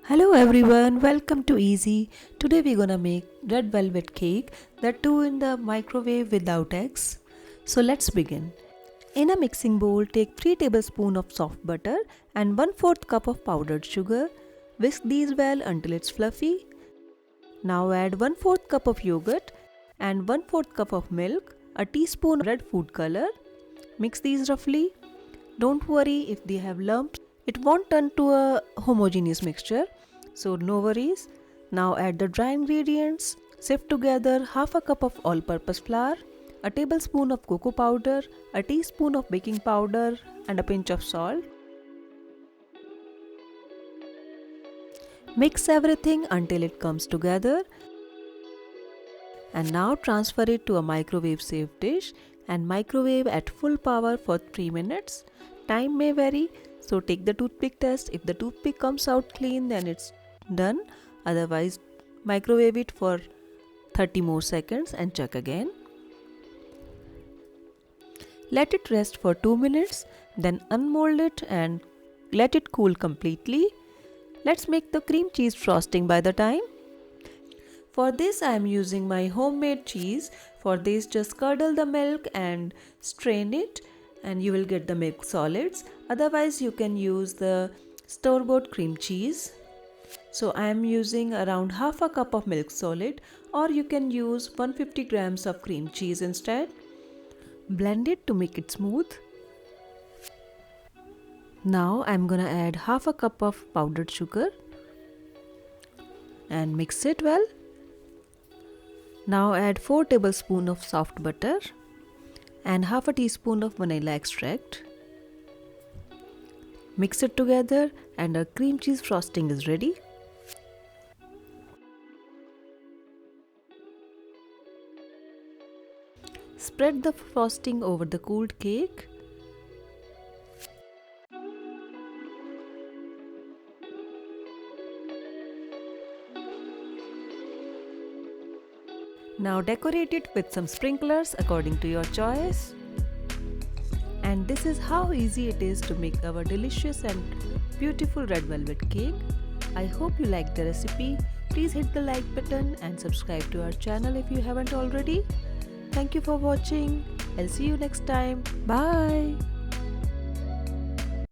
Hello everyone, welcome to Easy. Today we're gonna make red velvet cake, that too in the microwave without eggs. So let's begin. In a mixing bowl, take 3 tablespoons of soft butter and 1/4 cup of powdered sugar. Whisk these well until it's fluffy. Now add 1/4 cup of yogurt and 1/4 cup of milk, a teaspoon red food color. Mix these roughly. Don't worry if they have lumps. It won't turn to a homogeneous mixture, so no worries. Now add the dry ingredients. Sift together half a cup of all-purpose flour, a tablespoon of cocoa powder, a teaspoon of baking powder and a pinch of salt. Mix everything until it comes together. And now transfer it to a microwave safe dish and microwave at full power for 3 minutes. Time may vary, so take the toothpick test. If the toothpick comes out clean, then it's done. Otherwise, microwave it for 30 more seconds and check again. Let it rest for 2 minutes, then unmold it and let it cool completely. Let's make the cream cheese frosting by the time. For this I am using my homemade cheese. For this, just curdle the milk and strain it and you will get the milk solids. Otherwise you can use the store-bought cream cheese. So I am using around half a cup of milk solid, or you can use 150 grams of cream cheese instead. Blend it to make it smooth. Now I am gonna add half a cup of powdered sugar and mix it well. Now add 4 tablespoons of soft butter and half a teaspoon of vanilla extract. Mix it together and our cream cheese frosting is ready. Spread the frosting over the cooled cake. Now decorate it with some sprinklers according to your choice. And this is how easy it is to make our delicious and beautiful red velvet cake. I hope you liked the recipe. Please hit the like button and subscribe to our channel if you haven't already. Thank you for watching. I'll see you next time. Bye.